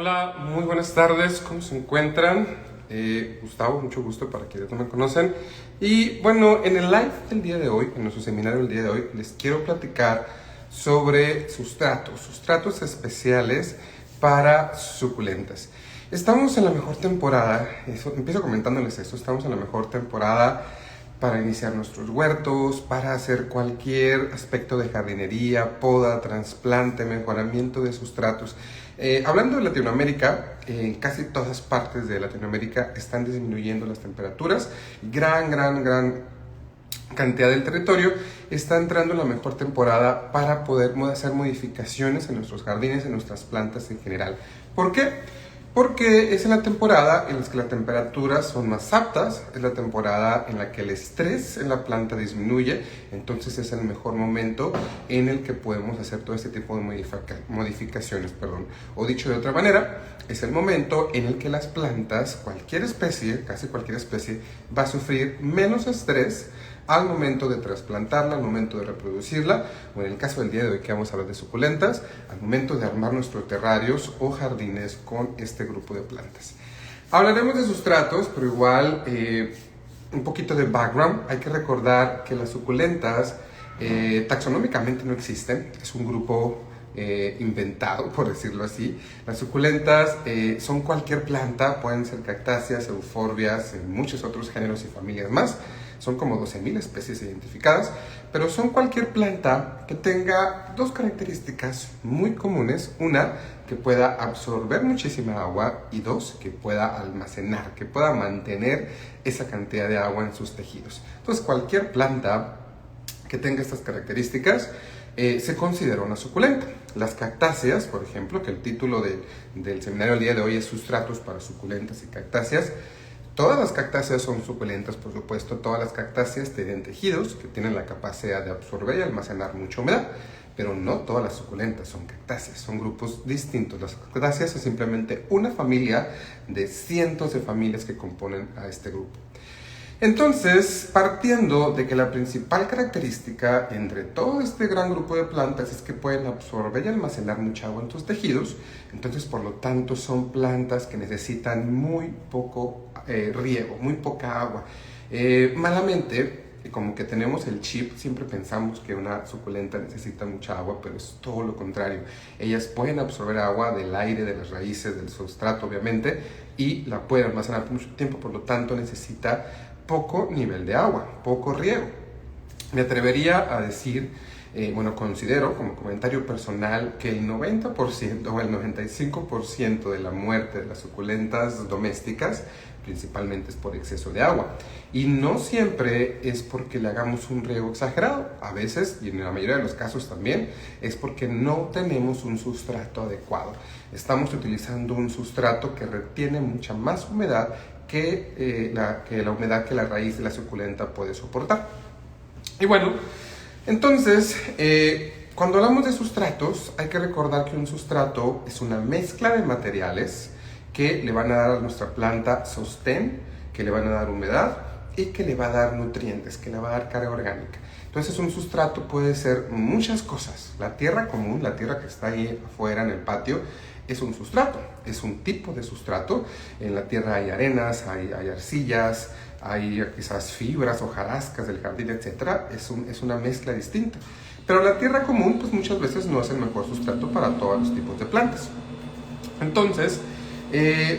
Hola, muy buenas tardes, ¿cómo se encuentran? Gustavo, mucho gusto para quienes no me conocen. Y bueno, en el live del día de hoy, en nuestro seminario del día de hoy, les quiero platicar sobre sustratos especiales para suculentas. Estamos en la mejor temporada, empiezo comentándoles esto, estamos en la mejor temporada para iniciar nuestros huertos, para hacer cualquier aspecto de jardinería, poda, trasplante, mejoramiento de sustratos. Hablando de Latinoamérica, en casi todas partes de Latinoamérica están disminuyendo las temperaturas. Gran cantidad del territorio está entrando en la mejor temporada para poder hacer modificaciones en nuestros jardines, en nuestras plantas en general. ¿Por qué? Porque es en la temporada en la que las temperaturas son más aptas, es la temporada en la que el estrés en la planta disminuye, entonces es el mejor momento en el que podemos hacer todo este tipo de modificaciones. O dicho de otra manera, es el momento en el que las plantas, cualquier especie, casi cualquier especie, va a sufrir menos estrés al momento de trasplantarla, al momento de reproducirla, o en el caso del día de hoy que vamos a hablar de suculentas, al momento de armar nuestros terrarios o jardines con este grupo de plantas. Hablaremos de sustratos, pero igual un poquito de background. Hay que recordar que las suculentas taxonómicamente no existen, es un grupo inventado, por decirlo así. Las suculentas son cualquier planta, pueden ser cactáceas, euforbias, muchos otros géneros y familias más. Son como 12,000 especies identificadas, pero son cualquier planta que tenga dos características muy comunes. Una, que pueda absorber muchísima agua, y dos, que pueda almacenar, que pueda mantener esa cantidad de agua en sus tejidos. Entonces, cualquier planta que tenga estas características se considera una suculenta. Las cactáceas, por ejemplo, que el título del seminario del día de hoy es Sustratos para suculentas y cactáceas. Todas las cactáceas son suculentas, por supuesto. Todas las cactáceas tienen tejidos que tienen la capacidad de absorber y almacenar mucha humedad, pero no todas las suculentas son cactáceas, son grupos distintos. Las cactáceas es simplemente una familia de cientos de familias que componen a este grupo. Entonces, partiendo de que la principal característica entre todo este gran grupo de plantas es que pueden absorber y almacenar mucha agua en sus tejidos, entonces por lo tanto son plantas que necesitan muy poco riego, muy poca agua. Malamente, como que tenemos el chip, siempre pensamos que una suculenta necesita mucha agua, pero es todo lo contrario. Ellas pueden absorber agua del aire, de las raíces, del sustrato obviamente, y la pueden almacenar por mucho tiempo, por lo tanto necesita poco nivel de agua, poco riego. Me atrevería a decir, considero como comentario personal que el 90% o el 95% de la muerte de las suculentas domésticas principalmente es por exceso de agua. Y no siempre es porque le hagamos un riego exagerado. A veces, y en la mayoría de los casos también, es porque no tenemos un sustrato adecuado. Estamos utilizando un sustrato que retiene mucha más humedad que la humedad que la raíz de la suculenta puede soportar. Y bueno, entonces, cuando hablamos de sustratos, hay que recordar que un sustrato es una mezcla de materiales que le van a dar a nuestra planta sostén, que le van a dar humedad y que le va a dar nutrientes, que le va a dar carga orgánica. Entonces un sustrato puede ser muchas cosas. La tierra común, la tierra que está ahí afuera en el patio, es un sustrato, es un tipo de sustrato. En la tierra hay arenas, hay arcillas, hay quizás fibras, hojarascas del jardín, etc. Es una mezcla distinta. Pero la tierra común, pues muchas veces no es el mejor sustrato para todos los tipos de plantas. Entonces,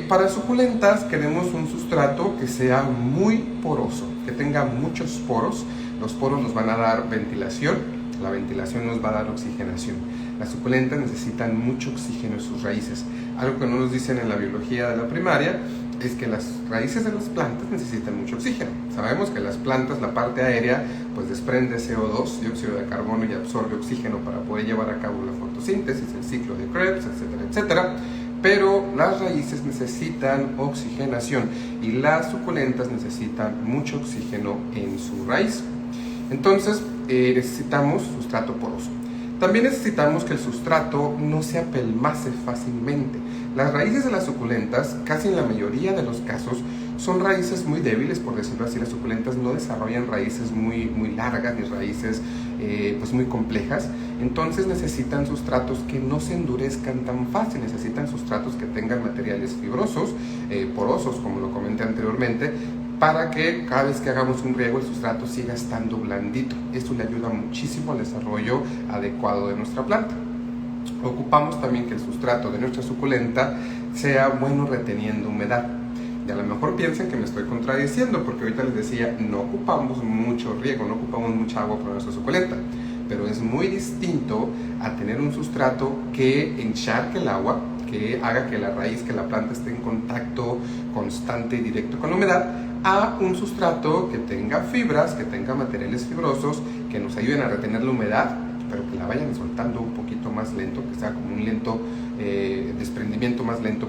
para suculentas queremos un sustrato que sea muy poroso, que tenga muchos poros. Los poros nos van a dar ventilación, la ventilación nos va a dar oxigenación. Las suculentas necesitan mucho oxígeno en sus raíces. Algo que no nos dicen en la biología de la primaria es que las raíces de las plantas necesitan mucho oxígeno. Sabemos que las plantas, la parte aérea, pues desprende CO2, dióxido de carbono, y absorbe oxígeno para poder llevar a cabo la fotosíntesis, el ciclo de Krebs, etcétera, etcétera. Pero las raíces necesitan oxigenación y las suculentas necesitan mucho oxígeno en su raíz. Entonces necesitamos sustrato poroso. También necesitamos que el sustrato no se apelmace fácilmente. Las raíces de las suculentas, casi en la mayoría de los casos, son raíces muy débiles, por decirlo así. Las suculentas no desarrollan raíces muy largas ni raíces pues muy complejas. Entonces necesitan sustratos que no se endurezcan tan fácil, necesitan sustratos que tengan materiales fibrosos, porosos, como lo comenté anteriormente, para que cada vez que hagamos un riego el sustrato siga estando blandito. Esto le ayuda muchísimo al desarrollo adecuado de nuestra planta. Ocupamos también que el sustrato de nuestra suculenta sea bueno reteniendo humedad. Y a lo mejor piensan que me estoy contradiciendo, porque ahorita les decía, no ocupamos mucho riego, no ocupamos mucha agua para nuestra suculenta. Pero es muy distinto a tener un sustrato que encharque el agua, que haga que la raíz, que la planta esté en contacto constante y directo con la humedad, a un sustrato que tenga fibras, que tenga materiales fibrosos, que nos ayuden a retener la humedad, pero que la vayan soltando un poquito más lento, que sea como un lento desprendimiento más lento,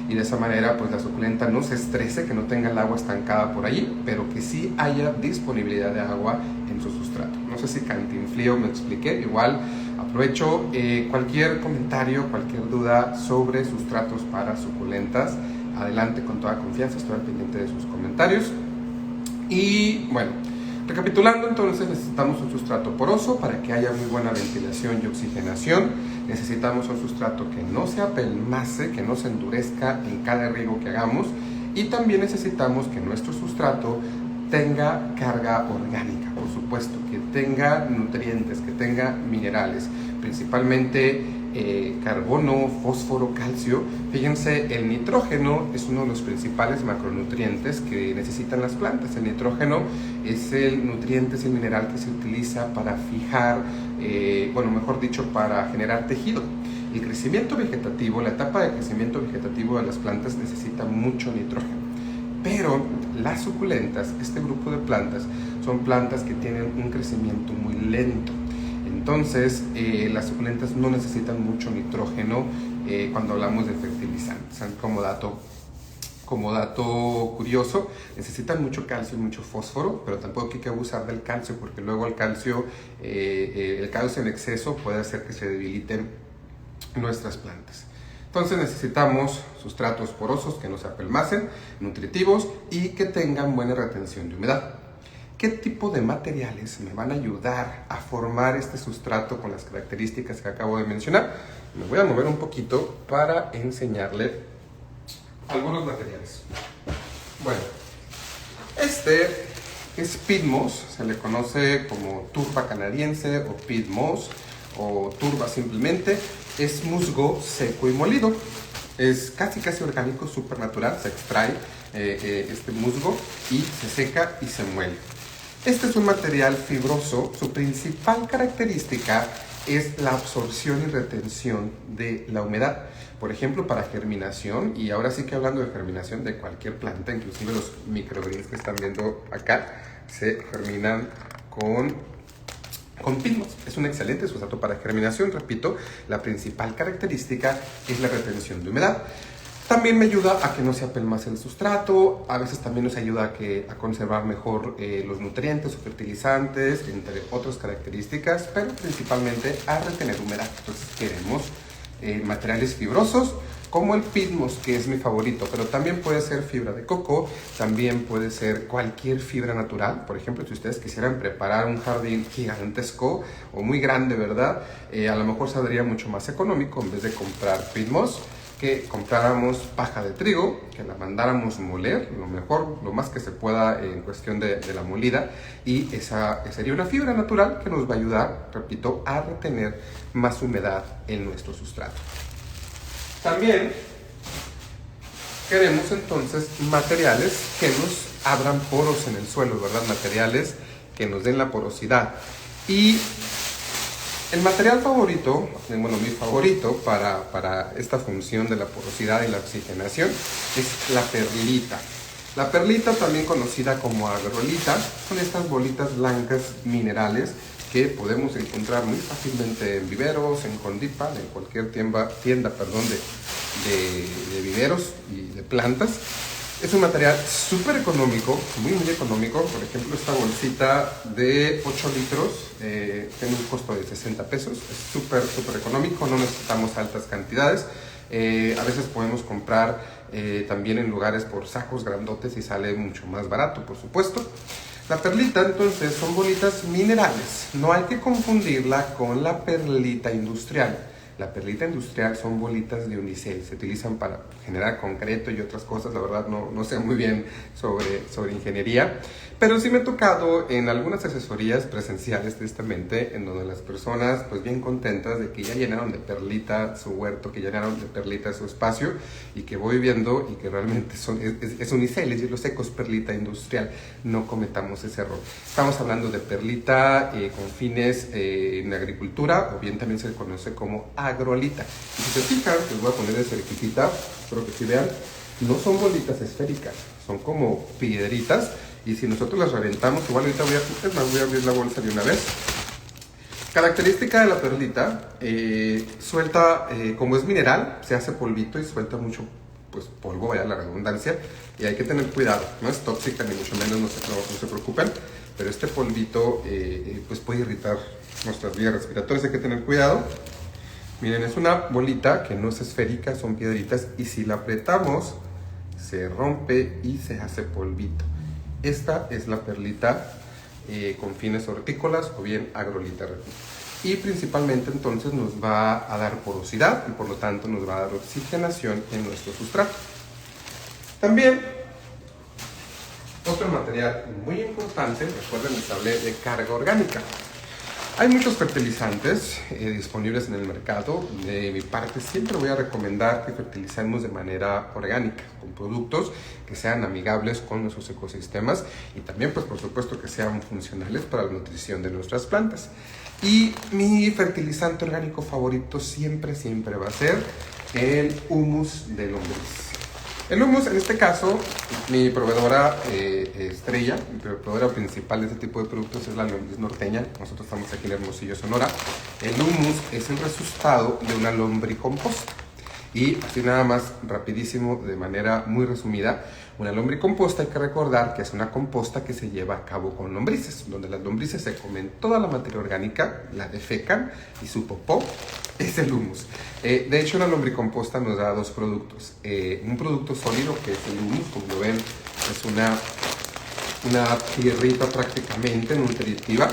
y de esa manera pues la suculenta no se estrese, que no tenga el agua estancada por allí, pero que sí haya disponibilidad de agua en su sustrato. No sé si cantinflé o me expliqué. Igual aprovecho cualquier comentario, cualquier duda sobre sustratos para suculentas, adelante con toda confianza, estoy al pendiente de sus comentarios. Y bueno, recapitulando, entonces necesitamos un sustrato poroso para que haya muy buena ventilación y oxigenación. Necesitamos un sustrato que no se apelmace, que no se endurezca en cada riego que hagamos. Y también necesitamos que nuestro sustrato tenga carga orgánica, por supuesto, que tenga nutrientes, que tenga minerales, principalmente carbono, fósforo, calcio. Fíjense, el nitrógeno es uno de los principales macronutrientes que necesitan las plantas. El nitrógeno es el nutriente, es el mineral que se utiliza para fijar, mejor dicho, para generar tejido. El crecimiento vegetativo, la etapa de crecimiento vegetativo de las plantas necesita mucho nitrógeno. Pero las suculentas, este grupo de plantas, son plantas que tienen un crecimiento muy lento. Entonces, las suculentas no necesitan mucho nitrógeno cuando hablamos de fertilizantes. Como dato curioso, necesitan mucho calcio y mucho fósforo, pero tampoco hay que abusar del calcio, porque luego el calcio en exceso puede hacer que se debiliten nuestras plantas. Entonces necesitamos sustratos porosos que no se apelmacen, nutritivos y que tengan buena retención de humedad. ¿Qué tipo de materiales me van a ayudar a formar este sustrato con las características que acabo de mencionar? Me voy a mover un poquito para enseñarle algunos materiales. Bueno, este es peat moss, se le conoce como turba canadiense o peat moss o turba simplemente. Es musgo seco y molido. Es casi orgánico, súper natural. Se extrae este musgo y se seca y se muele. Este es un material fibroso. Su principal característica es la absorción y retención de la humedad. Por ejemplo, para germinación, y ahora sí que hablando de germinación de cualquier planta, inclusive los microgreens que están viendo acá, se germinan con peat moss. Es un excelente sustrato para germinación. Repito, la principal característica es la retención de humedad. También me ayuda a que no se apelmace el sustrato. A veces también nos ayuda a conservar mejor los nutrientes o fertilizantes, entre otras características, pero principalmente a retener humedad. Entonces queremos materiales fibrosos como el peat moss, que es mi favorito, pero también puede ser fibra de coco, también puede ser cualquier fibra natural. Por ejemplo, si ustedes quisieran preparar un jardín gigantesco o muy grande, ¿verdad? A lo mejor saldría mucho más económico, en vez de comprar peat moss, que compráramos paja de trigo, que la mandáramos moler, lo más que se pueda en cuestión de la molida, y esa sería una fibra natural que nos va a ayudar, repito, a retener más humedad en nuestro sustrato. También queremos entonces materiales que nos abran poros en el suelo, ¿verdad? Materiales que nos den la porosidad. Y el material favorito, mi favorito para esta función de la porosidad y la oxigenación es la perlita. La perlita, también conocida como agrolita, son estas bolitas blancas minerales que podemos encontrar muy fácilmente en viveros, en Condipa, en cualquier tienda de viveros y de plantas. Es un material súper económico, muy económico. Por ejemplo, esta bolsita de 8 litros tiene un costo de 60 pesos. Es súper económico, no necesitamos altas cantidades. A veces podemos comprar también en lugares por sacos grandotes y sale mucho más barato, por supuesto. La perlita, entonces, son bolitas minerales. No hay que confundirla con la perlita industrial. La perlita industrial son bolitas de unicel, se utilizan para generar concreto y otras cosas. La verdad no sé muy bien sobre ingeniería, pero sí me he tocado en algunas asesorías presenciales, tristemente, en donde las personas, pues bien contentas de que ya llenaron de perlita su huerto, que llenaron de perlita su espacio, y que voy viendo y que realmente es unicel, es hielo seco, es perlita industrial. No cometamos ese error. Estamos hablando de perlita con fines en agricultura, o bien también se le conoce como agrolita. Y si se fijan, les voy a poner de cerquita, espero que sí vean, no son bolitas esféricas, son como piedritas, y si nosotros las reventamos, igual ahorita voy a abrir la bolsa de una vez. Característica de la perlita, suelta, como es mineral, se hace polvito y suelta mucho pues polvo, vaya la redundancia, y hay que tener cuidado, no es tóxica ni mucho menos, no se preocupen, pero este polvito pues puede irritar nuestras vías respiratorias, hay que tener cuidado. Miren, es una bolita que no es esférica, son piedritas, y si la apretamos se rompe y se hace polvito. Esta es la perlita con fines hortícolas o bien agrolita. Y principalmente entonces nos va a dar porosidad y por lo tanto nos va a dar oxigenación en nuestro sustrato. También otro material muy importante, recuerden, les hablé de carga orgánica. Hay muchos fertilizantes disponibles en el mercado. De mi parte siempre voy a recomendar que fertilicemos de manera orgánica, con productos que sean amigables con nuestros ecosistemas y también pues por supuesto que sean funcionales para la nutrición de nuestras plantas. Y mi fertilizante orgánico favorito siempre va a ser el humus de lombriz. El humus, en este caso, mi proveedora estrella, mi proveedora principal de este tipo de productos es la lombriz norteña. Nosotros estamos aquí en Hermosillo, Sonora. El humus es el resultado de una lombricomposta. Y así nada más, rapidísimo, de manera muy resumida, una lombricomposta hay que recordar que es una composta que se lleva a cabo con lombrices, donde las lombrices se comen toda la materia orgánica, la defecan y su popó es el humus. De hecho, la lombricomposta nos da dos productos. Un producto sólido, que es el humus, como lo ven, es una tierrita prácticamente nutritiva.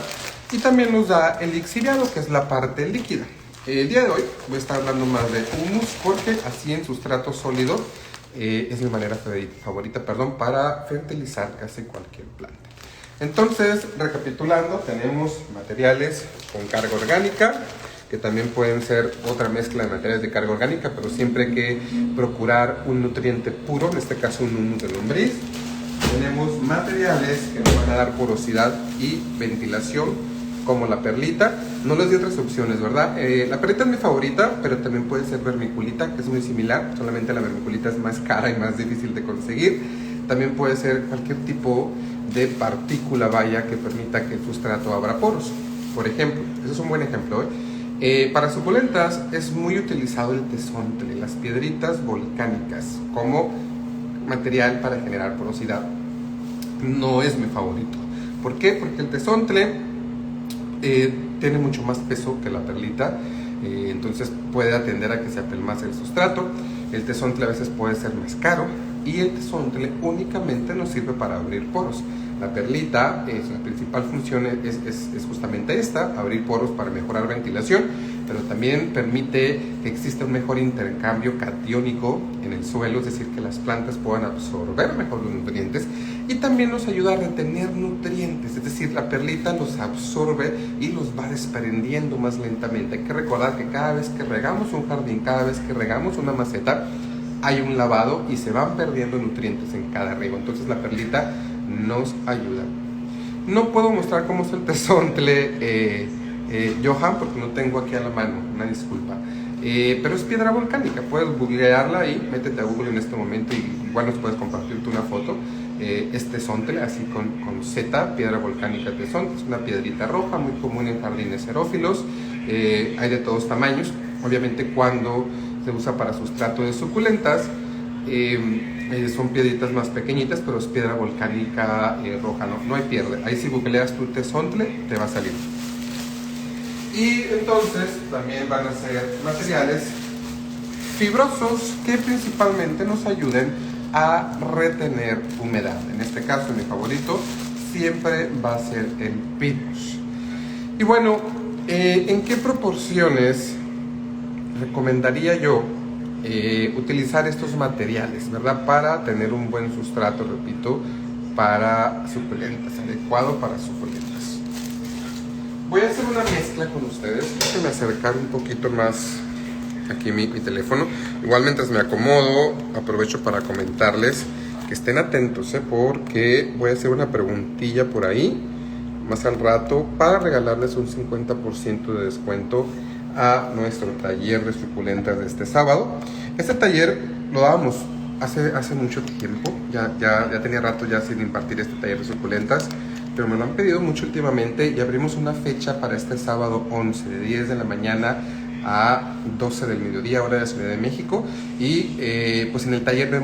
Y también nos da el lixiviado, que es la parte líquida. El día de hoy voy a estar hablando más de humus porque así en sustrato sólido es mi manera favorita para fertilizar casi cualquier planta. Entonces, recapitulando, tenemos materiales con carga orgánica, que también pueden ser otra mezcla de materiales de carga orgánica, pero siempre hay que procurar un nutriente puro, en este caso un humus de lombriz. Tenemos materiales que nos van a dar porosidad y ventilación, como la perlita. No les di otras opciones, ¿verdad? La perlita es mi favorita, pero también puede ser vermiculita, que es muy similar, solamente la vermiculita es más cara y más difícil de conseguir. También puede ser cualquier tipo de partícula, vaya, que permita que el sustrato abra poros. Por ejemplo, ese es un buen ejemplo, para suculentas es muy utilizado el tesontle, las piedritas volcánicas, como material para generar porosidad. No es mi favorito. ¿Por qué? Porque el tesontle tiene mucho más peso que la perlita, entonces puede atender a que se apelmace el sustrato. El tesontle a veces puede ser más caro y el tesontle únicamente nos sirve para abrir poros. La perlita, la principal función es justamente esta, abrir poros para mejorar ventilación, pero también permite que exista un mejor intercambio catiónico en el suelo, es decir, que las plantas puedan absorber mejor los nutrientes, y también nos ayuda a retener nutrientes, es decir, la perlita los absorbe y los va desprendiendo más lentamente. Hay que recordar que cada vez que regamos un jardín, cada vez que regamos una maceta, hay un lavado y se van perdiendo nutrientes en cada riego, entonces la perlita nos ayuda. No puedo mostrar cómo es el tesontle, Johan, porque no tengo aquí a la mano, una disculpa, pero es piedra volcánica. Puedes googlearla ahí, métete a Google en este momento y igual nos puedes compartirte una foto. Es tesontle, así con Z, piedra volcánica tesontle, es una piedrita roja muy común en jardines xerófilos, hay de todos tamaños. Obviamente cuando se usa para sustrato de suculentas, son piedritas más pequeñitas, pero es piedra volcánica roja, no hay pierde. Ahí si googleas tú tesontle, te va a salir. Y entonces también van a ser materiales fibrosos que principalmente nos ayuden a retener humedad. En este caso, mi favorito siempre va a ser el pinus. Y bueno, ¿en qué proporciones recomendaría yo utilizar estos materiales, ¿verdad? Para tener un buen sustrato, repito, para suculentas, adecuado para suculentas. Voy a hacer una mezcla con ustedes. Déjenme acercar un poquito más aquí mi teléfono. Igual mientras me acomodo, aprovecho para comentarles que estén atentos, porque voy a hacer una preguntilla por ahí más al rato para regalarles un 50% de descuento a nuestro taller de suculentas de este sábado. Este taller lo dábamos hace mucho tiempo, ya tenía rato ya sin impartir este taller de suculentas, pero me lo han pedido mucho últimamente y abrimos una fecha para este sábado 11, de 10 de la mañana a 12 del mediodía, hora de la Ciudad de México. Y pues en el taller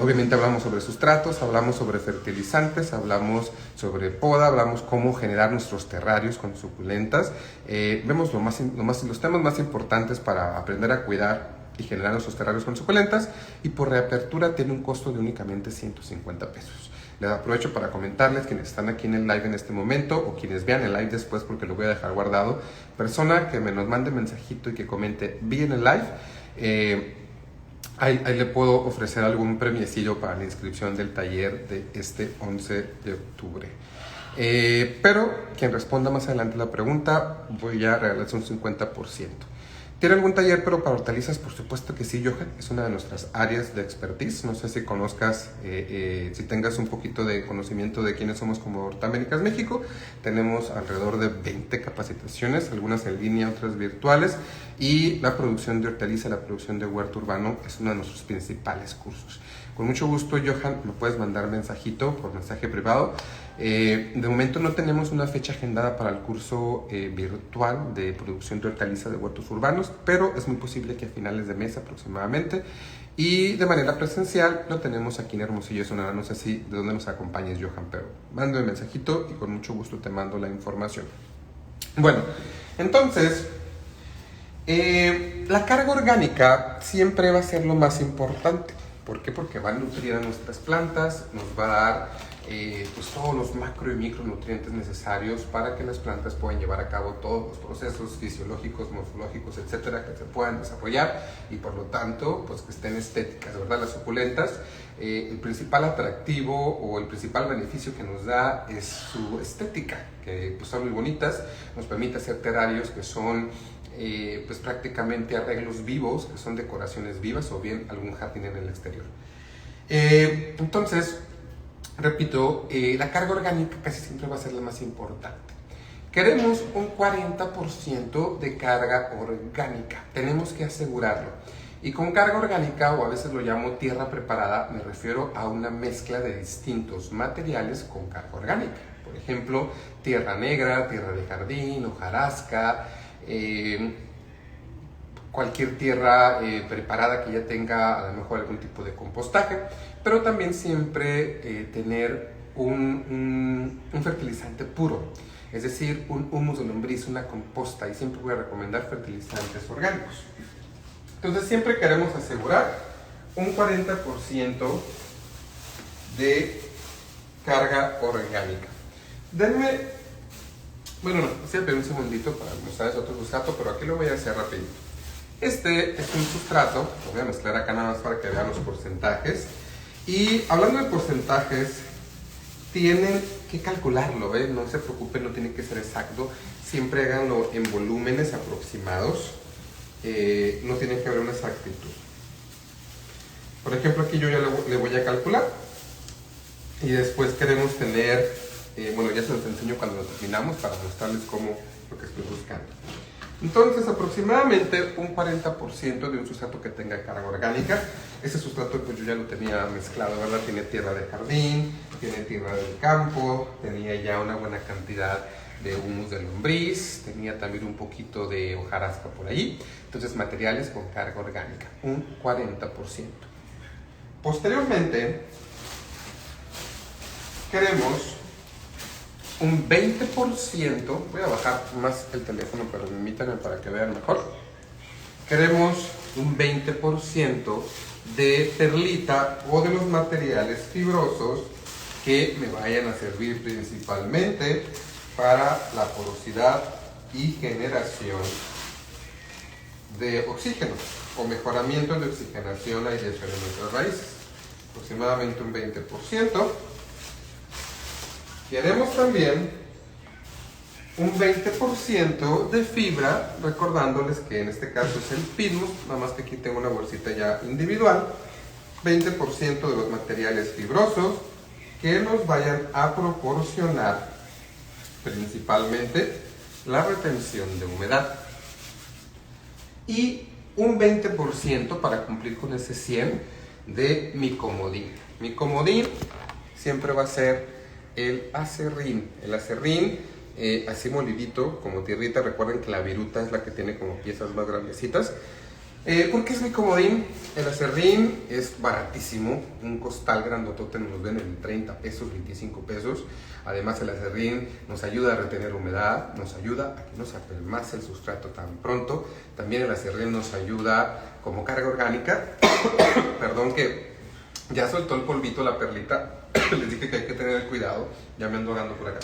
obviamente hablamos sobre sustratos, hablamos sobre fertilizantes, hablamos sobre poda, hablamos cómo generar nuestros terrarios con suculentas. Vemos los temas más importantes para aprender a cuidar y generar nuestros terrarios con suculentas, y por reapertura tiene un costo de únicamente 150 pesos. Les aprovecho para comentarles, quienes están aquí en el live en este momento o quienes vean el live después, porque lo voy a dejar guardado, persona que nos mande mensajito y que comente vi en el live, ahí le puedo ofrecer algún premiecillo para la inscripción del taller de este 11 de octubre. Pero quien responda más adelante la pregunta, voy a regalarles un 50%. ¿Tiene algún taller pero para hortalizas? Por supuesto que sí, Johan. Es una de nuestras áreas de expertise. No sé si conozcas, si tengas un poquito de conocimiento de quiénes somos como Hortaméricas México. Tenemos alrededor de 20 capacitaciones, algunas en línea, otras virtuales. Y la producción de hortaliza, la producción de huerto urbano es uno de nuestros principales cursos. Con mucho gusto, Johan, me puedes mandar mensajito por mensaje privado. De momento no tenemos una fecha agendada para el curso virtual de producción de hortaliza de huertos urbanos, pero es muy posible que a finales de mes aproximadamente. Y de manera presencial lo tenemos aquí en Hermosillo, Sonora. No sé si de dónde nos acompañes, Johan, pero mándame mensajito y con mucho gusto te mando la información. Bueno, entonces, la carga orgánica siempre va a ser lo más importante. ¿Por qué? Porque va a nutrir a nuestras plantas, nos va a dar pues todos los macro y micronutrientes necesarios para que las plantas puedan llevar a cabo todos los procesos fisiológicos, morfológicos, etcétera, que se puedan desarrollar, y por lo tanto pues que estén estéticas, ¿verdad? Las suculentas, el principal atractivo o el principal beneficio que nos da es su estética, que pues son muy bonitas, nos permite hacer terrarios que son pues prácticamente arreglos vivos, que son decoraciones vivas, o bien algún jardín en el exterior. Entonces, repito, la carga orgánica casi siempre va a ser la más importante. Queremos un 40% de carga orgánica, tenemos que asegurarlo. Y con carga orgánica, o a veces lo llamo tierra preparada, me refiero a una mezcla de distintos materiales con carga orgánica. Por ejemplo, tierra negra, tierra de jardín, hojarasca, cualquier tierra preparada que ya tenga a lo mejor algún tipo de compostaje, pero también siempre tener un fertilizante puro, es decir, un humus de lombriz, una composta, y siempre voy a recomendar fertilizantes orgánicos. Entonces siempre queremos asegurar un 40% de carga orgánica. Denme, bueno, no, sí, un segundito para mostrarles otro sustrato, pero aquí lo voy a hacer rapidito. Este es un sustrato, lo voy a mezclar acá nada más para que vean los porcentajes. Y hablando de porcentajes, tienen que calcularlo, ¿ves? No se preocupen, no tiene que ser exacto. Siempre háganlo en volúmenes aproximados. No tiene que haber una exactitud. Por ejemplo, aquí yo ya le voy a calcular. Y después queremos tener, bueno, ya se los enseño cuando lo terminamos para mostrarles cómo lo que estoy buscando. Entonces, aproximadamente un 40% de un sustrato que tenga carga orgánica. Ese sustrato pues yo ya lo tenía mezclado, ¿verdad? Tiene tierra de jardín, tiene tierra del campo, tenía ya una buena cantidad de humus de lombriz, tenía también un poquito de hojarasca por ahí. Entonces, materiales con carga orgánica, un 40%. Posteriormente, queremos un 20%, voy a bajar más el teléfono, pero permítanme para que vean mejor. Queremos un 20% de perlita o de los materiales fibrosos que me vayan a servir principalmente para la porosidad y generación de oxígeno o mejoramiento de oxigenación y de nuestras raíces, aproximadamente un 20%. Queremos también un 20% de fibra, recordándoles que en este caso es el pinus, nada más que aquí tengo una bolsita ya individual. 20% de los materiales fibrosos que nos vayan a proporcionar principalmente la retención de humedad. Y un 20% para cumplir con ese 100 de mi comodín. Mi comodín siempre va a ser el acerrín. El acerrín, así molidito, como tierrita. Recuerden que la viruta es la que tiene como piezas más grandecitas. ¿Por qué es mi comodín? El acerrín es baratísimo. Un costal grandotote nos ven en 30 pesos, 25 pesos. Además, el acerrín nos ayuda a retener humedad, nos ayuda a que no se apelmace el sustrato tan pronto. También el acerrín nos ayuda como carga orgánica. Perdón que ya soltó el polvito la perlita. Les dije que hay que tener cuidado. Ya me ando ahogando por acá.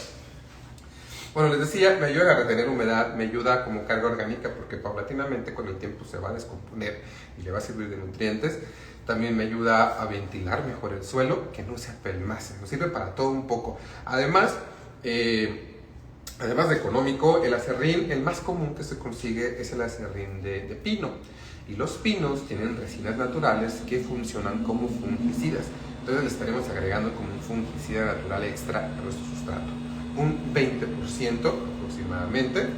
Bueno, les decía, me ayuda a retener humedad, me ayuda como carga orgánica porque paulatinamente con el tiempo se va a descomponer y le va a servir de nutrientes. También me ayuda a ventilar mejor el suelo, que no se apelmace, nos sirve para todo un poco. Además de económico, el acerrín, el más común que se consigue es el acerrín de pino. Y los pinos tienen resinas naturales que funcionan como fungicidas. Entonces le estaremos agregando como un fungicida natural extra a nuestro sustrato. Un 20% aproximadamente.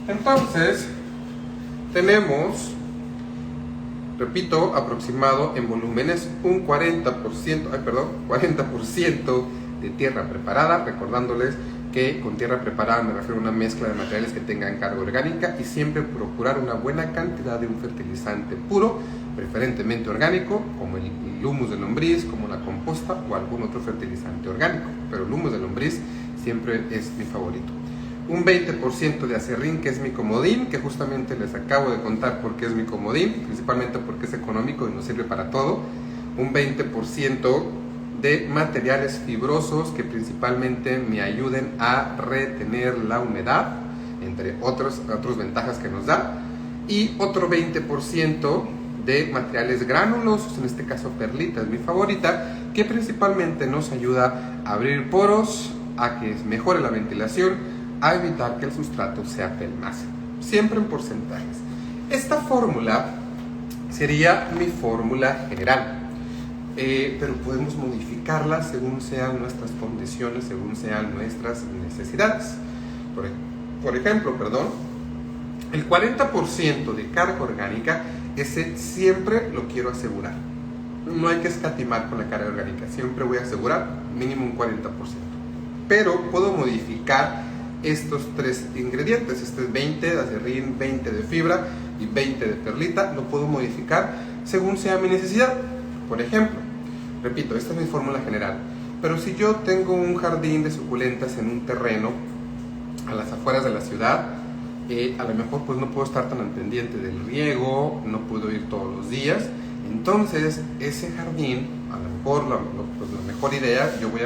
Entonces, tenemos, repito, aproximado en volúmenes un 40% de tierra preparada, recordándoles que con tierra preparada me refiero a una mezcla de materiales que tengan carga orgánica y siempre procurar una buena cantidad de un fertilizante puro, preferentemente orgánico, como el humus de lombriz, como la composta o algún otro fertilizante orgánico, pero el humus de lombriz siempre es mi favorito. Un 20% de acerrín, que es mi comodín, que justamente les acabo de contar por qué es mi comodín, principalmente porque es económico y nos sirve para todo. Un 20% de materiales fibrosos que principalmente me ayuden a retener la humedad, entre otras ventajas que nos da. Y otro 20% de materiales granulosos, en este caso perlita es mi favorita, que principalmente nos ayuda a abrir poros, a que mejore la ventilación, a evitar que el sustrato se apelmace, siempre en porcentajes. Esta fórmula sería mi fórmula general, pero podemos modificarla según sean nuestras condiciones, según sean nuestras necesidades. Por ejemplo, el 40% de carga orgánica, ese siempre lo quiero asegurar. No hay que escatimar con la carga orgánica, siempre voy a asegurar mínimo un 40%. Pero puedo modificar estos tres ingredientes, este es 20 de acerrín, 20 de fibra y 20 de perlita, lo puedo modificar según sea mi necesidad. Por ejemplo, repito, esta es mi fórmula general, pero si yo tengo un jardín de suculentas en un terreno a las afueras de la ciudad, a lo mejor pues no puedo estar tan al pendiente del riego, no puedo ir todos los días, entonces ese jardín, a lo mejor la mejor idea, yo voy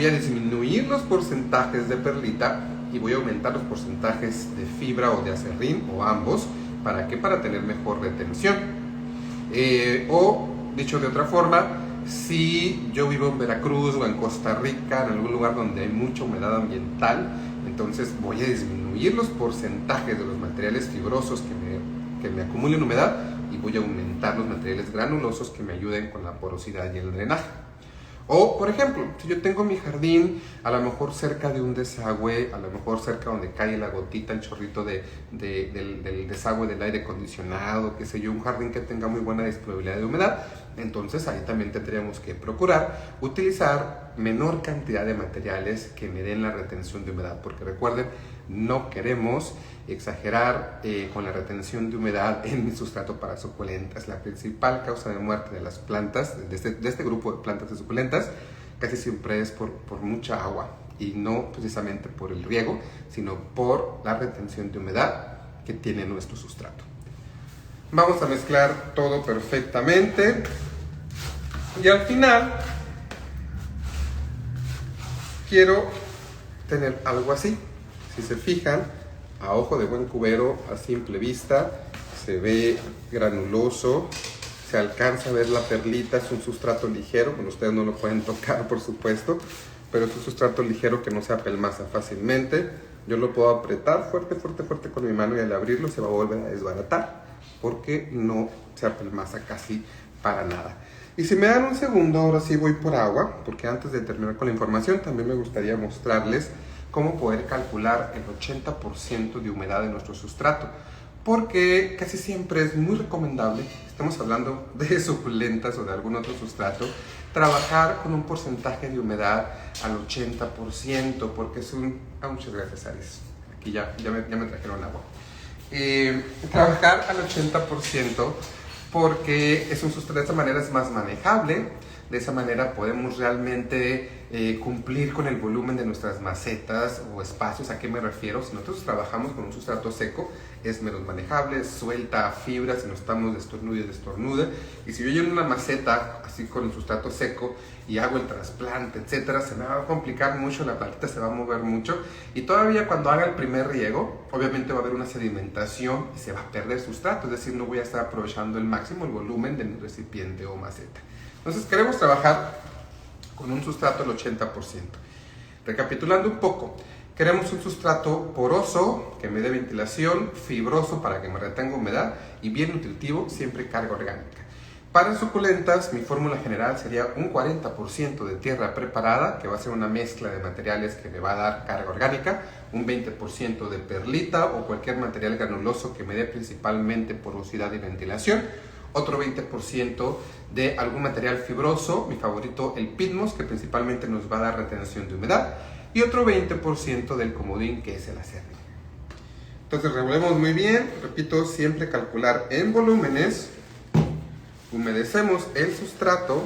a disminuir los porcentajes de perlita y voy a aumentar los porcentajes de fibra o de acerrín o ambos. ¿Para qué? Para tener mejor retención. O dicho de otra forma, si yo vivo en Veracruz o en Costa Rica, en algún lugar donde hay mucha humedad ambiental, entonces voy a disminuir los porcentajes de los materiales fibrosos que me acumulen humedad y voy a aumentar los materiales granulosos que me ayuden con la porosidad y el drenaje. O, por ejemplo, si yo tengo mi jardín a lo mejor cerca de un desagüe, a lo mejor cerca donde cae la gotita, el chorrito del desagüe del aire acondicionado, qué sé yo, un jardín que tenga muy buena disponibilidad de humedad, Entonces ahí también tendríamos que procurar utilizar menor cantidad de materiales que me den la retención de humedad, porque recuerden, no queremos exagerar con la retención de humedad en mi sustrato para suculentas. La principal causa de muerte de las plantas, de este grupo de plantas de suculentas, casi siempre es por mucha agua, y no precisamente por el riego, sino por la retención de humedad que tiene nuestro sustrato. Vamos a mezclar todo perfectamente y al final quiero tener algo así. Si se fijan, a ojo de buen cubero, a simple vista, se ve granuloso, se alcanza a ver la perlita. Es un sustrato ligero, bueno, ustedes no lo pueden tocar por supuesto, pero es un sustrato ligero que no se apelmaza fácilmente. Yo lo puedo apretar fuerte, fuerte, fuerte con mi mano y al abrirlo se va a volver a desbaratar porque no se apelmaza casi para nada. Y si me dan un segundo, ahora sí voy por agua, porque antes de terminar con la información también me gustaría mostrarles cómo poder calcular el 80% de humedad de nuestro sustrato, porque casi siempre es muy recomendable, estamos hablando de suculentas o de algún otro sustrato, trabajar con un porcentaje de humedad al 80%, porque es un... muchas gracias, Aris. Aquí ya me trajeron agua. Trabajar al 80% porque es un sustrato, de esta manera es más manejable, de esa manera podemos realmente cumplir con el volumen de nuestras macetas o espacios. ¿A qué me refiero? Si nosotros trabajamos con un sustrato seco, es menos manejable, suelta fibras y nos estamos destornude. Y si yo lleno una maceta así con el sustrato seco y hago el trasplante, etcétera, se me va a complicar mucho, la plantita se va a mover mucho. Y todavía cuando haga el primer riego, obviamente va a haber una sedimentación y se va a perder sustrato, es decir, no voy a estar aprovechando el máximo el volumen de mi recipiente o maceta. Entonces queremos trabajar con un sustrato al 80%. Recapitulando un poco, queremos un sustrato poroso, que me dé ventilación, fibroso para que me retenga humedad y bien nutritivo, siempre carga orgánica. Para suculentas, mi fórmula general sería un 40% de tierra preparada, que va a ser una mezcla de materiales que me va a dar carga orgánica, un 20% de perlita o cualquier material granuloso que me dé principalmente porosidad y ventilación, otro 20% de algún material fibroso, mi favorito el pitmos, que principalmente nos va a dar retención de humedad, y otro 20% del comodín, que es el acerrín. Entonces revolvemos muy bien, repito, siempre calcular en volúmenes, humedecemos el sustrato,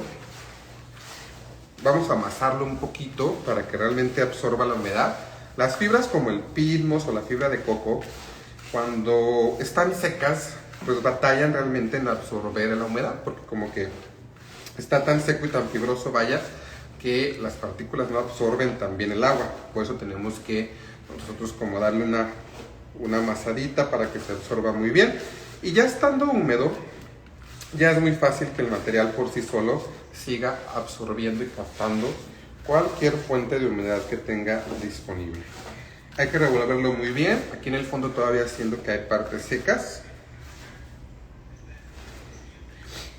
vamos a amasarlo un poquito para que realmente absorba la humedad. Las fibras como el pitmos o la fibra de coco, cuando están secas, pues batallan realmente en absorber la humedad, porque como que está tan seco y tan fibroso, vaya, que las partículas no absorben tan bien el agua. Por eso tenemos que nosotros como darle una amasadita para que se absorba muy bien. Y ya estando húmedo, ya es muy fácil que el material por sí solo siga absorbiendo y captando cualquier fuente de humedad que tenga disponible. Hay que revolverlo muy bien. Aquí en el fondo todavía siento que hay partes secas.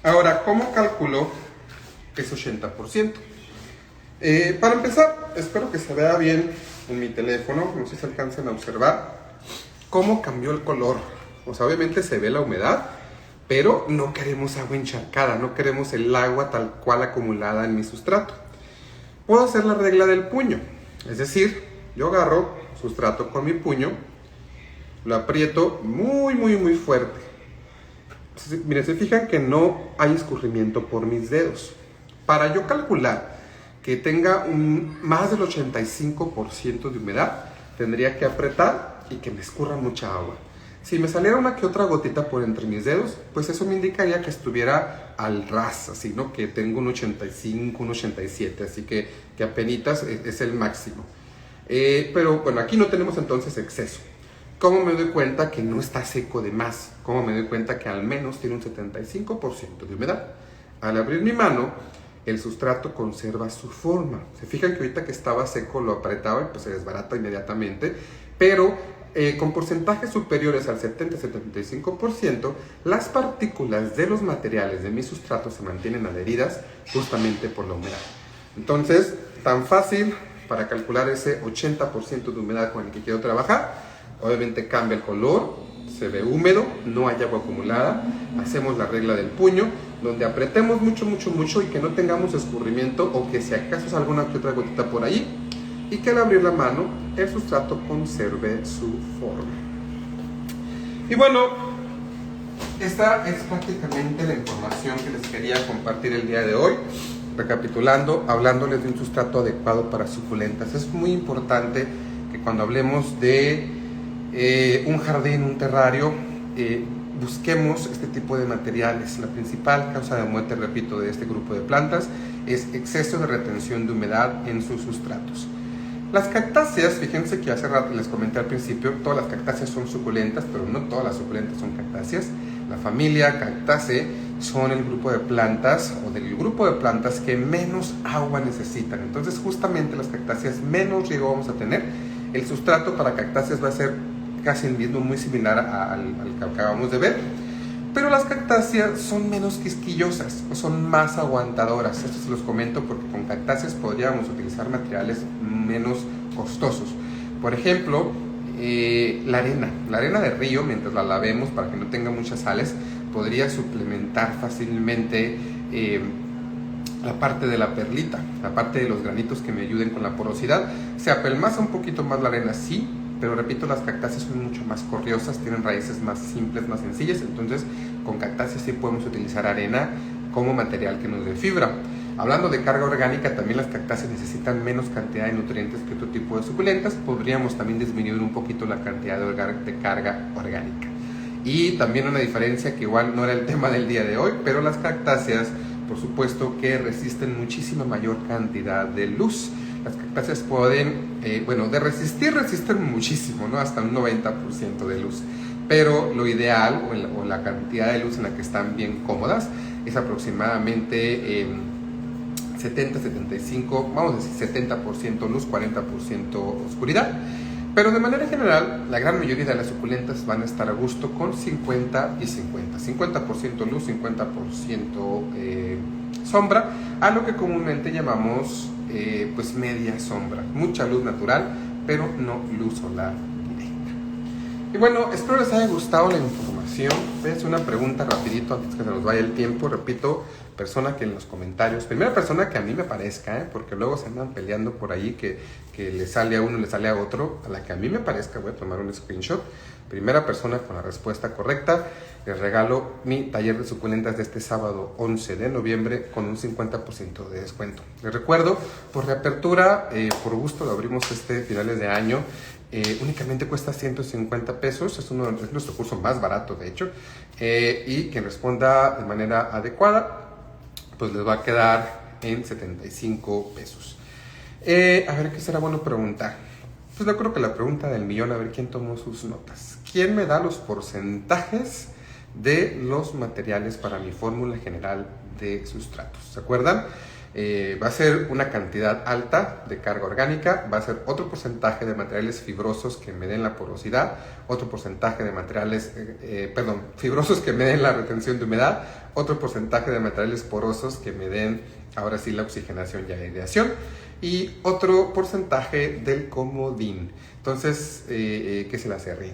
Ahora, ¿cómo calculo ese 80%? Para empezar, espero que se vea bien en mi teléfono, no sé si alcancen a observar cómo cambió el color. O sea, obviamente se ve la humedad, pero no queremos agua encharcada, no queremos el agua tal cual acumulada en mi sustrato. Puedo hacer la regla del puño, es decir, yo agarro sustrato con mi puño, lo aprieto muy, muy, muy fuerte. Miren, se fijan que no hay escurrimiento por mis dedos. Para yo calcular que tenga más del 85% de humedad, tendría que apretar y que me escurra mucha agua. Si me saliera una que otra gotita por entre mis dedos, pues eso me indicaría que estuviera al ras, así, ¿no? Que tengo un 85, un 87, así que apenitas es el máximo. Pero bueno, aquí no tenemos entonces exceso. ¿Cómo me doy cuenta que no está seco de más? ¿Cómo me doy cuenta que al menos tiene un 75% de humedad? Al abrir mi mano, el sustrato conserva su forma. Se fijan que ahorita que estaba seco lo apretaba y pues se desbarata inmediatamente, pero con porcentajes superiores al 70-75%, las partículas de los materiales de mi sustrato se mantienen adheridas justamente por la humedad. Entonces, tan fácil para calcular ese 80% de humedad con el que quiero trabajar. Obviamente cambia el color, se ve húmedo, no hay agua acumulada. Hacemos la regla del puño, donde apretemos mucho, mucho, mucho y que no tengamos escurrimiento o que si acaso salga una que otra gotita por ahí, y que al abrir la mano el sustrato conserve su forma. Y bueno, esta es prácticamente la información que les quería compartir el día de hoy. Recapitulando, hablándoles de un sustrato adecuado para suculentas. Es muy importante que cuando hablemos de un jardín, un terrario, busquemos este tipo de materiales. La principal causa de muerte, repito, de este grupo de plantas es exceso de retención de humedad en sus sustratos. Las cactáceas, fíjense que hace rato les comenté al principio, todas las cactáceas son suculentas, pero no todas las suculentas son cactáceas. La familia Cactaceae son el grupo de plantas o del grupo de plantas que menos agua necesitan. Entonces justamente las cactáceas menos riego vamos a tener. El sustrato para cactáceas va a ser casi el mismo, muy similar al que acabamos de ver. Pero las cactáceas son menos quisquillosas o son más aguantadoras. Esto se los comento porque con cactáceas podríamos utilizar materiales menos costosos. Por ejemplo, la arena de río, mientras la lavemos para que no tenga muchas sales, podría suplementar fácilmente la parte de la perlita, la parte de los granitos que me ayuden con la porosidad. Se apelmaza un poquito más la arena, sí, pero repito, las cactáceas son mucho más corriosas, tienen raíces más simples, más sencillas. Entonces con cactáceas sí podemos utilizar arena como material que nos dé fibra. Hablando de carga orgánica, también las cactáceas necesitan menos cantidad de nutrientes que otro tipo de suculentas. Podríamos también disminuir un poquito la cantidad de carga orgánica. Y también una diferencia que igual no era el tema del día de hoy, pero las cactáceas, por supuesto que resisten muchísima mayor cantidad de luz. Las cactáceas pueden, de resisten muchísimo, ¿no? Hasta un 90% de luz. Pero lo ideal, o la cantidad de luz en la que están bien cómodas, es aproximadamente 70-75, vamos a decir 70% luz, 40% oscuridad. Pero de manera general, la gran mayoría de las suculentas van a estar a gusto con 50 y 50. 50% luz, 50% sombra, a lo que comúnmente llamamos media sombra. Mucha luz natural, pero no luz solar directa. Y bueno, espero les haya gustado la información. Es una pregunta rapidito antes que se nos vaya el tiempo. Repito, persona que en los comentarios, primera persona que a mí me parezca, porque luego se andan peleando por ahí que le sale a uno, le sale a otro. A la que a mí me parezca, voy a tomar un screenshot. Primera persona con la respuesta correcta, les regalo mi taller de suculentas de este sábado 11 de noviembre con un 50% de descuento. Les recuerdo, por reapertura, por gusto lo abrimos finales de año. Únicamente cuesta 150 pesos, es nuestro curso más barato de hecho, y quien responda de manera adecuada pues les va a quedar en 75 pesos. A ver, ¿qué será bueno preguntar? Pues yo creo que la pregunta del millón, a ver quién tomó sus notas. ¿Quién me da los porcentajes de los materiales para mi fórmula general de sustratos? ¿Se acuerdan? Va a ser una cantidad alta de carga orgánica, va a ser otro porcentaje de materiales fibrosos que me den la porosidad, otro porcentaje de materiales, fibrosos que me den la retención de humedad, otro porcentaje de materiales porosos que me den, ahora sí, la oxigenación y aireación, y otro porcentaje del comodín. Entonces, ¿qué es el acerrín?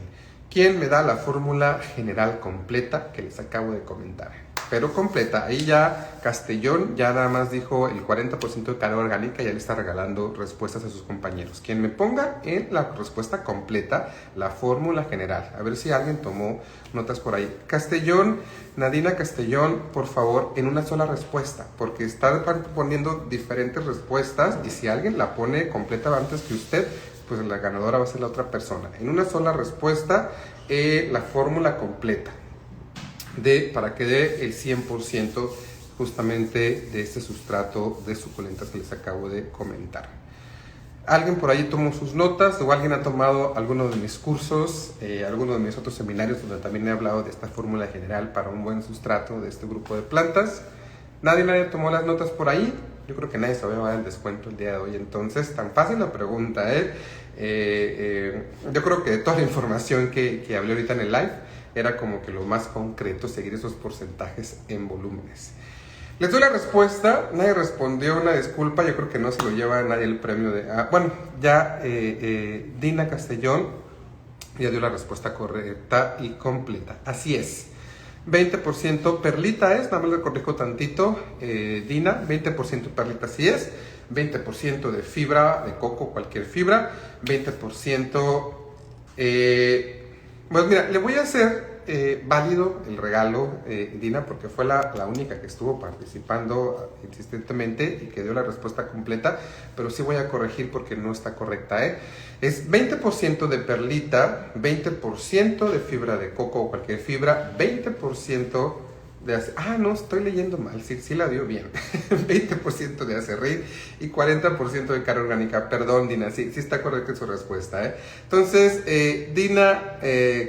¿Quién me da la fórmula general completa que les acabo de comentar? Pero completa, ahí ya Castellón ya nada más dijo el 40% de carga orgánica, ya le está regalando respuestas a sus compañeros. Quien me ponga en la respuesta completa la fórmula general, a ver si alguien tomó notas por ahí. Castellón, Nadina Castellón, por favor, en una sola respuesta, porque están poniendo diferentes respuestas y si alguien la pone completa antes que usted, pues la ganadora va a ser la otra persona. En una sola respuesta, la fórmula completa. Para que dé el 100% justamente de este sustrato de suculentas que les acabo de comentar. Alguien por ahí tomó sus notas o alguien ha tomado alguno de mis cursos, alguno de mis otros seminarios donde también he hablado de esta fórmula general para un buen sustrato de este grupo de plantas. Nadie tomó las notas por ahí. Yo creo que nadie se va a dar el descuento el día de hoy. Entonces, tan fácil la pregunta, yo creo que toda la información que hablé ahorita en el live era como que lo más concreto, seguir esos porcentajes en volúmenes. Les doy la respuesta, nadie respondió, una disculpa, yo creo que no se lo lleva a nadie el premio de... Dina Castellón Ya dio la respuesta correcta y completa. Así es. 20% perlita es, nada más le corrijo tantito, Dina, 20% perlita así es, 20% de fibra de coco, cualquier fibra, 20%, pues mira, le voy a hacer válido el regalo, Dina, porque fue la única que estuvo participando insistentemente y que dio la respuesta completa, pero sí voy a corregir porque no está correcta, Es 20% de perlita, 20% de fibra de coco o cualquier fibra, 20% de no, estoy leyendo mal, sí la dio bien. 20% de acerrín y 40% de carne orgánica. Perdón, Dina, sí está correcta su respuesta, Entonces, Dina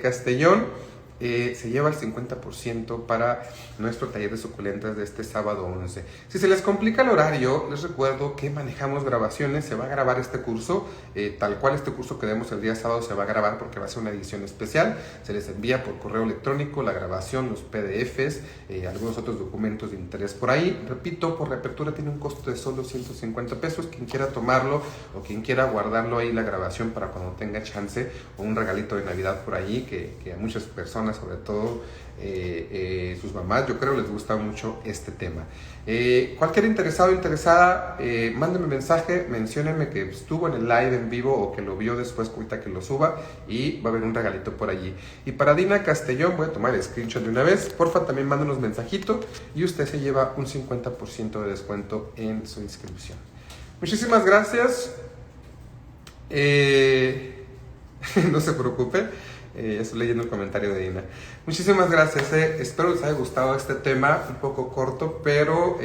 Castellón se lleva el 50% para nuestro taller de suculentas de este sábado 11. Si se les complica el horario, les recuerdo que manejamos grabaciones. Se va a grabar este curso, tal cual este curso que demos el día sábado se va a grabar porque va a ser una edición especial. Se les envía por correo electrónico la grabación, los PDFs, algunos otros documentos de interés por ahí. Repito, por reapertura tiene un costo de solo 150 pesos. Quien quiera tomarlo o quien quiera guardarlo ahí la grabación para cuando tenga chance, o un regalito de Navidad por ahí que a muchas personas, sobre todo sus mamás, yo creo les gusta mucho este tema. Cualquier interesado o interesada, mándenme mensaje, menciónenme que estuvo en el live en vivo o que lo vio después ahorita que lo suba, y va a haber un regalito por allí. Y para Dina Castellón, voy a tomar el screenshot de una vez, porfa también mándenos mensajito y usted se lleva un 50% de descuento en su inscripción. Muchísimas gracias. No se preocupe. Estoy leyendo el comentario de Dina. Muchísimas gracias. Espero les haya gustado este tema, un poco corto, pero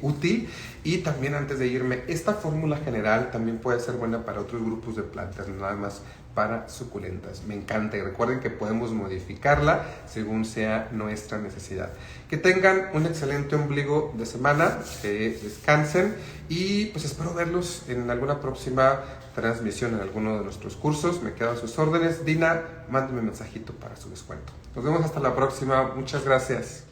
útil. Y también, antes de irme, esta fórmula general también puede ser buena para otros grupos de plantas, nada más para suculentas. Me encanta, y recuerden que podemos modificarla según sea nuestra necesidad. Que tengan un excelente ombligo de semana, que descansen, y pues espero verlos en alguna próxima transmisión en alguno de nuestros cursos. Me quedo a sus órdenes. Dina, mándeme un mensajito para su descuento. Nos vemos hasta la próxima. Muchas gracias.